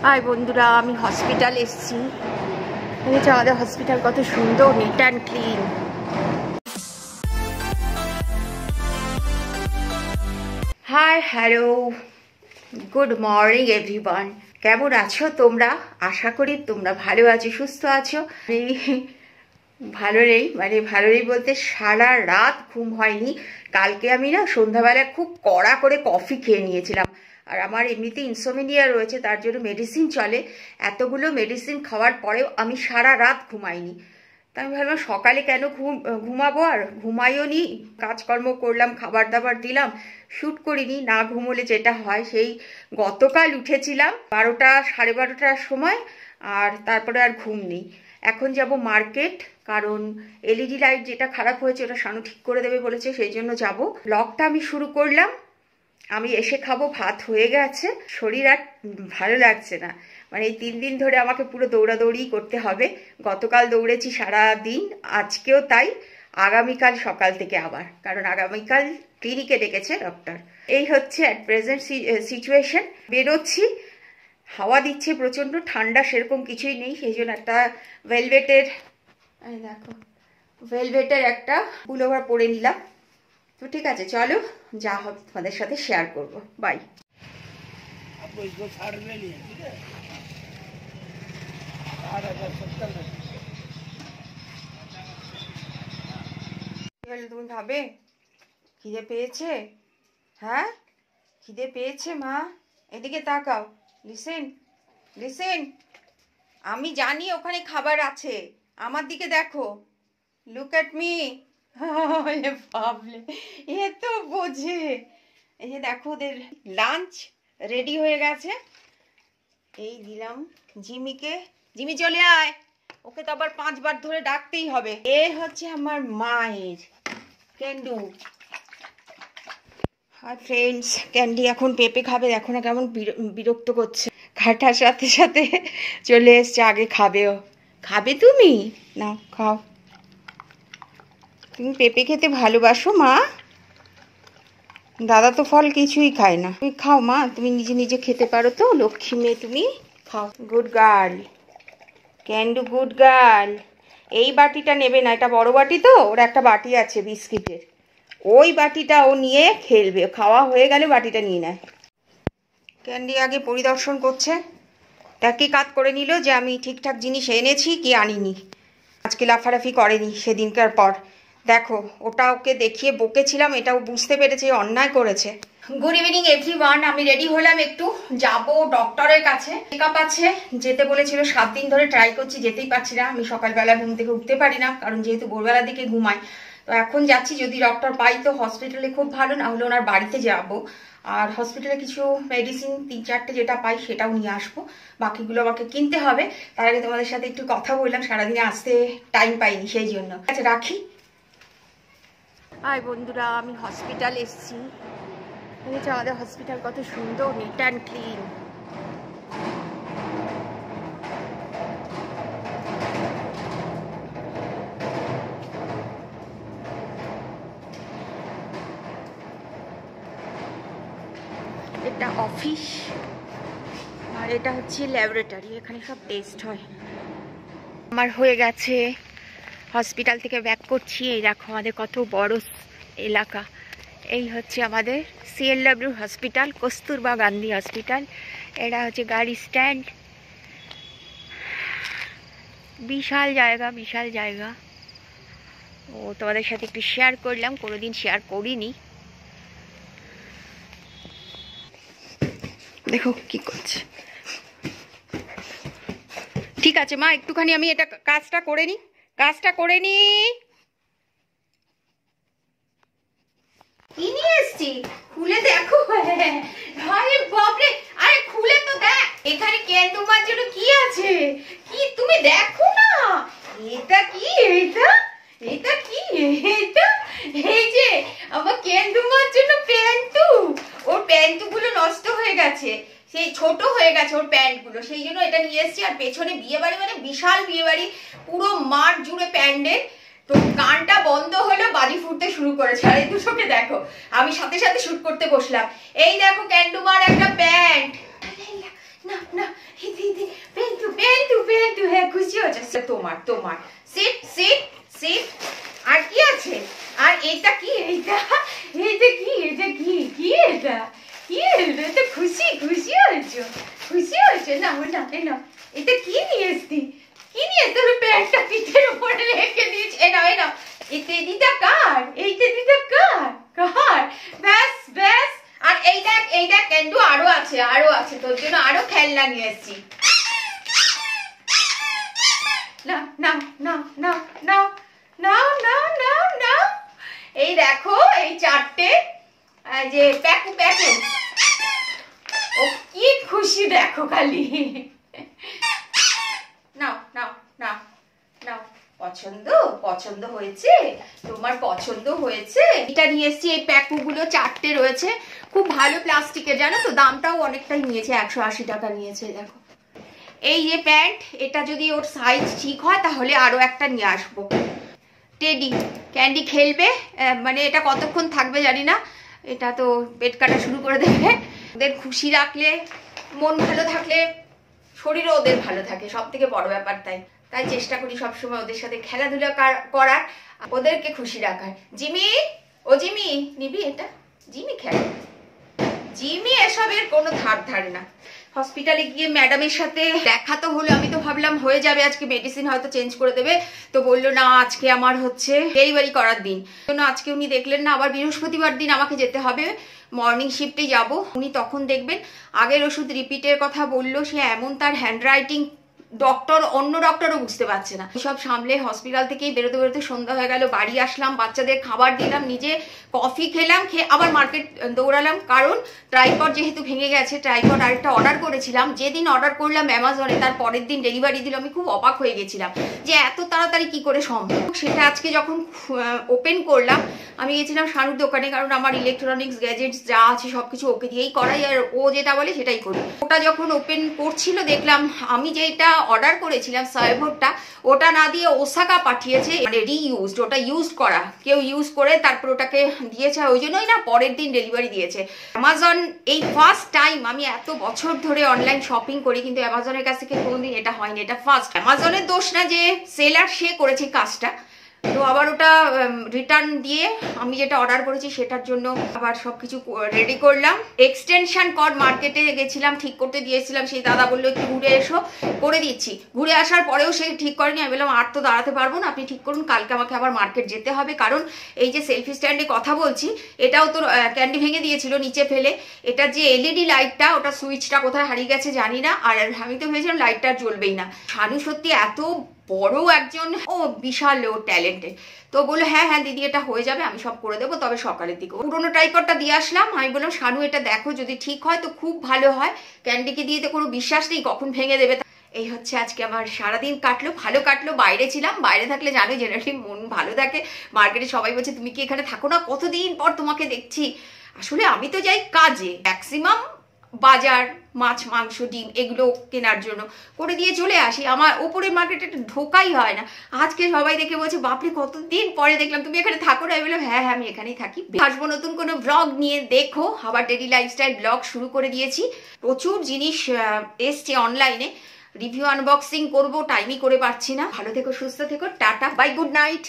High বন্ধুরা, আমি hospital এসেছি। দেখেছো আমাদের হসপিটাল কত সুন্দর, neat and clean. Hi, hello, good morning everyone. কেমন আছো তোমরা? আশা করি তোমরা ভালো আছো, সুস্থ আছো। ভালো নেই বলতে সারা রাত ঘুম হয়নি। কালকে আমি না সন্ধ্যাবেলা খুব কড়া করে কফি খেয়ে নিয়েছিলাম। আর আমার এমনিতে ইনসোমনিয়া রয়েছে, তার জন্য মেডিসিন চলে। এতগুলো মেডিসিন খাওয়ার পরেও আমি সারা রাত ঘুমাইনি। তা আমি ভাবলাম সকালে কেন ঘুমাবো, আর ঘুমাইও নি। কাজকর্ম করলাম, খাবার দাবার দিলাম, শ্যুট করিনি। না ঘুমোলে যেটা হয়, সেই গতকাল উঠেছিলাম 12টা সাড়ে 12টার সময়, আর তারপরে আর ঘুম নেই। এখন যাব মার্কেট, কারণ এলইডি লাইট যেটা খারাপ হয়েছে ওটা শানু ঠিক করে দেবে বলেছে, সেই জন্য যাব। ব্লগটা আমি শুরু করলাম। আমি এসে খাবো, ভাত হয়ে গেছে। শরীর আর ভালো লাগছে না, মানে এই 3 দিন ধরে আমাকে পুরো দৌড়াদৌড়ি করতে হবে। গতকাল দৌড়েছি সারা দিন, আজকেও তাই। আগামীকাল সকাল থেকে আবার, কারণ আগামীকাল ক্লিনিকে ডেকেছে ডক্টর। এই হচ্ছে অ্যাট প্রেজেন্ট সিচুয়েশন। বেরোচ্ছি, হাওয়া দিচ্ছে প্রচণ্ড, ঠান্ডা সেরকম কিছুই নেই। সেই জন্য একটা ভেলভেটের একটা পুলোভার পরে নিলাম। তো ঠিক আছে, চলো যা হবে তোমাদের সাথে শেয়ার করব। বাই। তুমি খাবে? খিদে পেয়েছে? হ্যাঁ, খিদে পেয়েছে মা? এদিকে তাকাও। লিসেন, আমি জানি ওখানে খাবার আছে, আমার দিকে দেখো। Look at me. ভাবলে এ তো বোঝে। এই যে দেখো, ওদের লাঞ্চ রেডি হয়ে গেছে। এই দিলাম জিমিকে। জিমি চলে আয়, ওকে তো আবার 5 বার ধরে ডাকতেই হবে। এ হচ্ছে আমার মায়ের ক্যান্ডু। আর ফ্রেন্ডস, ক্যান্ডি এখন পেঁপে খাবে। দেখো না কেমন বিরক্ত করছে। খাটার সাথে সাথে চলে এসছে, আগে খাবেও। খাবে তুমি? না, খাও। তুমি পেঁপে খেতে ভালোবাসো মা? দাদা তো ফল কিছুই খায় না। তুমি খাও মা, তুমি নিজে নিজে খেতে পারো তো, লক্ষ্মী মেয়ে তুমি। খাও। গুড গার্ল ক্যান্ডু, গুড গার্ল। এই বাটিটা নেবে না, এটা বড় বাটি তো, ওর একটা বাটি আছে বিস্কিটের, ওই বাটিটা ও নিয়ে খেলবে। খাওয়া হয়ে গেলে বাটিটা নিয়ে নেয়। ক্যান্ডি আগে পরিদর্শন করছে, তহকিকাত করে নিল যে আমি ঠিকঠাক জিনিস এনেছি কি আনিনি। আজকে লাফালাফি করেনি সেদিনকার পর। দেখো, ওটা ওকে দেখিয়ে বকেছিলাম, এটাও বুঝতে পেরেছে অন্যায় করেছে। Good evening everyone. আমি রেডি হলাম, একটু যাব ডক্টরের কাছে। চেকআপ আছে, যেতে বলেছিল। 7 দিন ধরে ট্রাই করছি, যেতেই পারছি না। আমি সকালবেলা ঘুম থেকে উঠতে পারি না, কারণ যেহেতু ভোরবেলার দিকে ঘুমাই। তো এখন যাচ্ছি, যদি ডক্টর পাই তো হসপিটালে খুব ভালো, না হলে ওনার বাড়িতে যাব। আর হসপিটালে কিছু মেডিসিন 3-4টে যেটা পাই সেটাও নিয়ে আসবো, বাকিগুলো আমাকে কিনতে হবে। তার আগে তোমাদের সাথে একটু কথা বললাম, সারাদিনে আসতে টাইম পাইনি, সেই জন্য। আচ্ছা, রাখি। হাই বন্ধুরা, আমি হসপিটাল এসেছি। দেখেছো আমাদের হসপিটাল কত সুন্দর, নিট অ্যান্ড ক্লিন। এটা অফিস, আর এটা হচ্ছে ল্যাবরেটরি, এখানে সব টেস্ট হয়। আমার হয়ে গেছে, হসপিটাল থেকে ব্যাক করছি। এই দেখো আমাদের কত বড় এলাকা। এই হচ্ছে আমাদের CLW hospital, Kasturba Gandhi hospital. এটা হচ্ছে গাড়ি স্ট্যান্ড। বিশাল জায়গা। ও তোমাদের সাথে একটু শেয়ার করলাম, কোনোদিন শেয়ার করিনি। দেখো কি করছে। ঠিক আছে মা, একটুখানি আমি এটা কাজটা করে নি। কি নিয়ে এসছি? খুলে দেখো। আরে বাপরে, আরে খুলে তো দেখ। এখানে ক্যান্ডুমার জন্য কি আছে, কি তুমি দেখো না। এটা কি? এই যে আমার ক্যান্ডুমার জন্য প্যান্টু। ওর প্যান্টুগুলো নষ্ট হয়ে গেছে, সেই ছোট হয়ে গেছে ওর প্যান্টগুলো, সেই জন্য এটা নিয়ে এসেছি। আর পেছনে বিয়ে বাড়ি, মানে বিশাল বিয়ে বাড়ি, পুরো মাঠ জুড়ে প্যান্ডেল। তো গানটা বন্ধ হলো, বাজি ফুটতে শুরু করেছে। আর এই দুটোকে দেখো, আমি সাথে সাথে শুট করতে বসলাম। এই দেখো ক্যান্ডুমার একটা প্যান্ট। না না পেন্টু পেন্টু পেন্টু, হ্যাঁ খুশি হচ্ছে তোমার তোমার। Seat seat seat. আর কি আছে? আর এটা কি? এইটা এইটা কি? এটা কি? কি এটা? কি এটা? খুশি খুশি হয়েছো? খুশি হয়েছে? না না না, এটা কি নিয়ে এসছি? কি নিয়ে তোর প্যান্টটা পিঠের উপরে রেখে দিয়েছে? এ নাও এই টেডিটা কার? এই টেডিটা কার? কার? ব্যাস ব্যাস। আর এই দেখ কেন্ডু, আরো আছে তোর জন্য আরো খেলনা নিয়ে এসছি। না না না না না না না না না, এই দেখো এই 4টে যে প্যাকু প্যাকু। ও কি খুশি দেখো খালি। নাও নাও নাও নাও। পছন্দ হয়েছে? তোমার পছন্দ হয়েছে? এটা নিয়ে এসছি, এই প্যাকুগুলো 4টে রয়েছে, খুব ভালো প্লাস্টিকের, জানো তো দামটাও অনেকটাই নিয়েছে, 180 টাকা নিয়েছে। দেখো এই যে প্যান্ট, এটা যদি ওর সাইজ ঠিক হয় তাহলে আরো একটা নিয়ে আসবো। টেডি ক্যান্ডি খেলবে, মানে এটা কতক্ষণ থাকবে জানি না, এটা তো পেট কাটা শুরু করে দেবে। ওদের খুশি রাখলে, মন ভালো থাকলে শরীরও ওদের ভালো থাকে, সব থেকে বড় ব্যাপার। তাই চেষ্টা করি সবসময় ওদের সাথে খেলাধুলা করার, ওদেরকে খুশি রাখার। জিমি, ও জিমি নিবি এটা? জিমি খেলে, জিমি এসবের কোনো ধারে না। হসপিটালে গিয়ে ম্যাডামের সাথে দেখা তো হলো, আমি তো ভাবলাম হয়ে যাবে আজকে, মেডিসিন হয়তো চেঞ্জ করে দেবে, তো বললো না আজকে আমার হচ্ছে ডেলিভারি করার দিন, জন্য আজকে উনি দেখলেন না, আবার বৃহস্পতিবার দিন আমাকে যেতে হবে, মর্নিং শিফটে যাব, উনি তখন দেখবেন। আগের ওষুধ রিপিটের কথা বললো, সে এমন তার হ্যান্ডরাইটিং, অন্য ডক্টরও বুঝতে পারছে না। সব সামলে হসপিটাল থেকেই বেরোতে সন্ধ্যা হয়ে গেল, বাড়ি আসলাম, বাচ্চাদের খাবার দিলাম, নিজে কফি খেলাম, খেয়ে আবার মার্কেট দৌড়ালাম, কারণ ট্রাইপড যেহেতু ভেঙে গেছে, ট্রাইপড আরেকটা অর্ডার করেছিলাম, যেদিন অর্ডার করলাম অ্যামাজনে তার পরের দিন ডেলিভারি দিল। আমি খুব অবাক হয়ে গেছিলাম যে এত তাড়াতাড়ি কি করে সম্ভব। সেটা আজকে যখন ওপেন করলাম, আমি গেছিলাম শানুর দোকানে, কারণ আমার ইলেকট্রনিক্স গ্যাজেটস যা আছে সবকিছু ওকে দিয়েই করাই, আর ও যেটা বলে সেটাই করি। ওটা যখন ওপেন করছিল দেখলাম আমি যেটা অর্ডার করেছিলাম সার্ভারটা, ওটা না দিয়ে ওসাকা পাঠিয়েছে, মানে রিইউজড, ওটা ইউজ করা, কেউ ইউজ করে তারপর ওটাকে দিয়েছে, ওই জন্যই না পরের দিন ডেলিভারি দিয়েছে। অ্যামাজন এই ফার্স্ট টাইম, আমি এত বছর ধরে অনলাইন শপিং করি কিন্তু অ্যামাজনের কাছ থেকে কোনোদিন এটা হয়নি, এটা ফার্স্ট। অ্যামাজনের দোষ না যে সেলার সে করেছে কাজটা, তো আবার ওটা রিটার্ন দিয়ে আমি যেটা অর্ডার করেছি সেটার জন্য আবার সবকিছু রেডি করলাম। এক্সটেনশন কর্ড মার্কেটে গেছিলাম, ঠিক করতে দিয়েছিলাম, সেই দাদা বললো একটু ঘুরে এসো, করে দিচ্ছি। ঘুরে আসার পরেও সে ঠিক করেনি, আমি বললাম আর তো দাঁড়াতে পারবো না, আপনি ঠিক করুন, কালকে আমাকে আবার মার্কেট যেতে হবে, কারণ এই যে সেলফি স্ট্যান্ডে কথা বলছি এটাও তো ক্যান্ডি ভেঙে দিয়েছিল নিচে ফেলে, এটা যে এলইডি লাইটটা, ওটা সুইচটা কোথায় হারিয়ে গেছে জানি না, আর আমি তো ভেবেছিলাম লাইটটা জ্বলবেই না। শানু সত্যি এত বড় একজন, ও বিশাল ও ট্যালেন্টেড, তো বললো হ্যাঁ দিদি এটা হয়ে যাবে, আমি সব করে দেবো, তবে সকালের দিকে। পুরোনো ট্রাইপডটা দিয়ে আসলাম, আমি বললাম শানু এটা দেখো, যদি ঠিক হয় তো খুব ভালো হয়, ক্যান্ডিকে দিয়ে তো কোনো বিশ্বাস নেই কখন ভেঙে দেবে। এই হচ্ছে আজকে আমার সারাদিন কাটলো, ভালো কাটলো। বাইরে ছিলাম, বাইরে থাকলে জানো জেনারেলি মন ভালো থাকে। মার্কেটে সবাই বলছে তুমি কি এখানে থাকো না, কতদিন পর তোমাকে দেখছি। আসলে আমি তো যাই কাজে, ম্যাক্সিমাম বাজার, মাছ মাংস ডিম এগুলো কেনার জন্য করে দিয়ে চলে আসি, আমার ওপরের মার্কেটে ঢোকাই হয় না। আজকে সবাই দেখে বলছে বাপরে কতদিন পরে দেখলাম তুমি এখানে থাকো না, আমি বললাম হ্যাঁ আমি এখানেই থাকি। আসবো নতুন কোনো ব্লগ নিয়ে, দেখো আবার ডেইলি লাইফস্টাইল ব্লগ শুরু করে দিয়েছি, প্রচুর জিনিস এসছে অনলাইনে, রিভিউ আনবক্সিং করবো, টাইমই করে পাচ্ছি না। ভালো থেকো, সুস্থ থেকো, টাটা বাই, গুড নাইট।